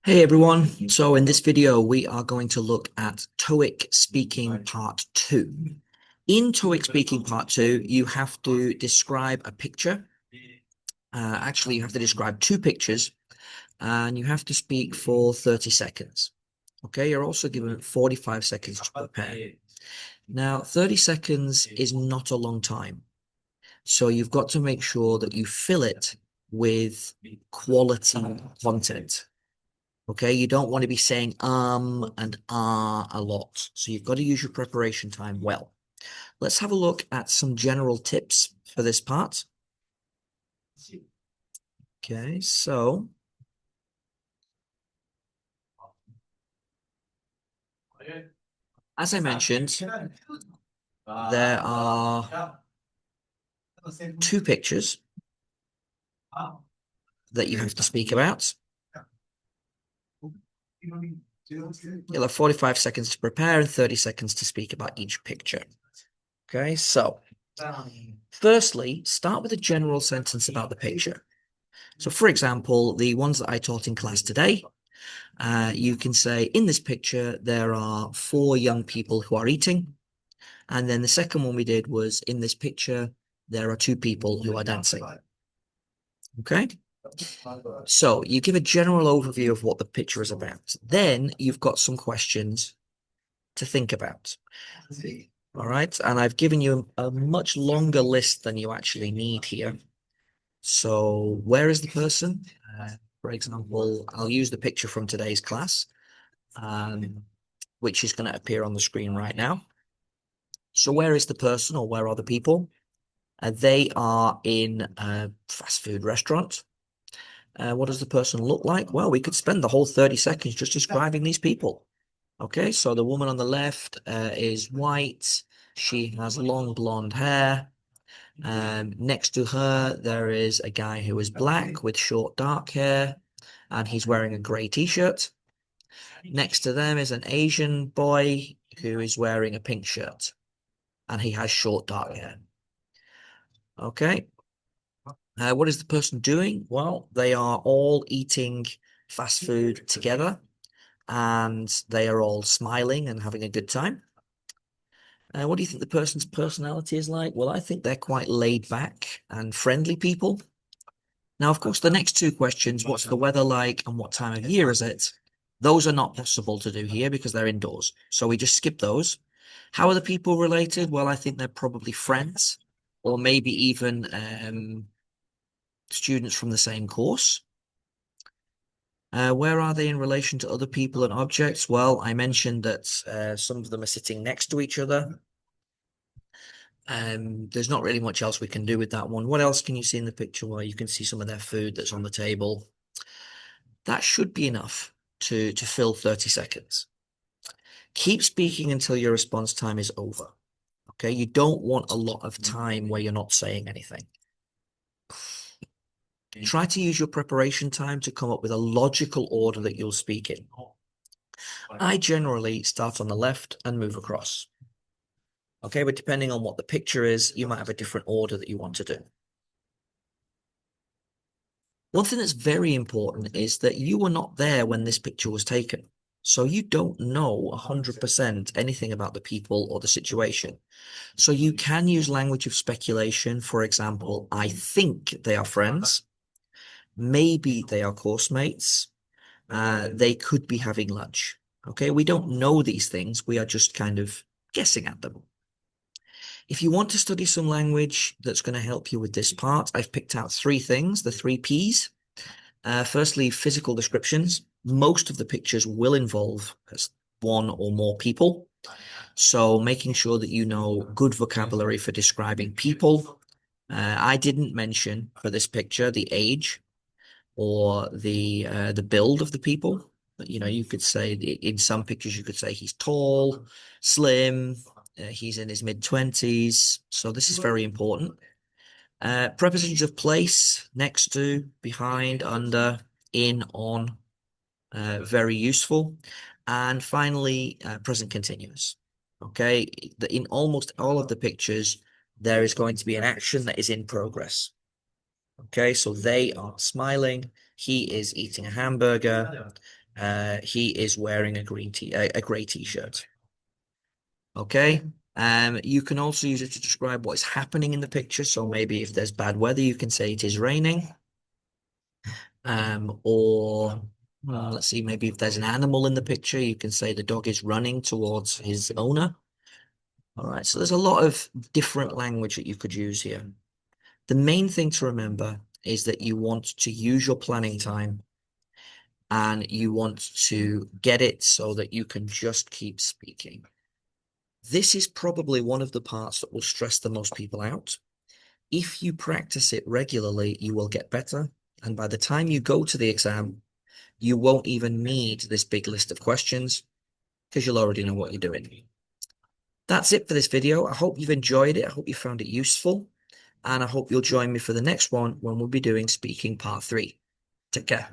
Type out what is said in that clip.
Hey everyone, so in this video we are going to look at TOEIC Speaking Part 2. In TOEIC Speaking Part 2, you have to describe a picture. Actually, you have to describe two pictures and you have to speak for 30 seconds. Okay, you're also given 45 seconds to prepare. Now, 30 seconds is not a long time, so you've got to make sure that you fill it with quality content. Okay, you don't want to be saying and a lot. So you've got to use your preparation time well. Let's have a look at some general tips for this part. Okay, so as I mentioned, there are two pictures that you have to speak about. You'll have 45 seconds to prepare and 30 seconds to speak about each picture. Okay, so firstly, start with a general sentence about the picture. So for example, the ones that I taught in class today, you can say, in this picture, there are 4 young people who are eating. And then the second one we did was, in this picture, there are 2 people who are dancing. Okay? So you give a general overview of what the picture is about. Then you've got some questions to think about. All right? And I've given you a much longer list than you actually need here. So where is the person? For example, I'll use the picture from today's class, which is going to appear on the screen right now. So where is the person, or where are the people? They are in a fast food restaurant. What does the person look like? Well, we could spend the whole 30 seconds just describing these people. Okay, so the woman on the left is white. She has long blonde hair. Next to her, there is a guy who is black with short dark hair, and he's wearing a grey t-shirt. Next to them is an Asian boy who is wearing a pink shirt, and he has short dark hair. Okay. What is the person doing? Well, they are all eating fast food together, and they are all smiling and having a good time. What do you think the person's personality is like? Well, I think they're quite laid back and friendly people. Now, of course, the next two questions, what's the weather like and what time of year is it? Those are not possible to do here because they're indoors. So we just skip those. How are the people related? Well, I think they're probably friends or maybe even students from the same course. Where are they in relation to other people and objects? Well, I mentioned that some of them are sitting next to each other. There's not really much else we can do with that one. What else can you see in the picture? Well, you can see some of their food that's on the table. That should be enough to fill 30 seconds. Keep speaking until your response time is over. Okay, you don't want a lot of time where you're not saying anything. Try to use your preparation time to come up with a logical order that you'll speak in. I generally start on the left and move across. Okay, but depending on what the picture is, you might have a different order that you want to do. One thing that's very important is that you were not there when this picture was taken. So you don't know 100% anything about the people or the situation. So you can use language of speculation. For example, I think they are friends. Maybe they are course mates. They could be having lunch. Okay, we don't know these things. We are just kind of guessing at them. If you want to study some language that's going to help you with this part, I've picked out 3 things, the 3 Ps. Firstly, physical descriptions. Most of the pictures will involve 1 or more people. So making sure that you know good vocabulary for describing people. I didn't mention for this picture the age or the build of the people. You know, you could say in some pictures you could say he's tall, slim, he's in his mid-20s. So this is very important. Prepositions of place, next to, behind, under, in, on, very useful. And finally, present continuous. Okay, in almost all of the pictures, there is going to be an action that is in progress. Okay, so they are smiling, He is eating a hamburger. He is wearing a grey t-shirt. Okay. You can also use it to describe what is happening in the picture. So maybe if there's bad weather, you can say it is raining. Or let's see, maybe if there's an animal in the picture, you can say the dog is running towards his owner. All right, so there's a lot of different language that you could use here. The main thing to remember is that you want to use your planning time and you want to get it so that you can just keep speaking. This is probably one of the parts that will stress the most people out. If you practice it regularly, you will get better. And by the time you go to the exam, you won't even need this big list of questions because you'll already know what you're doing. That's it for this video. I hope you've enjoyed it. I hope you found it useful. And I hope you'll join me for the next one when we'll be doing speaking part 3. Take care.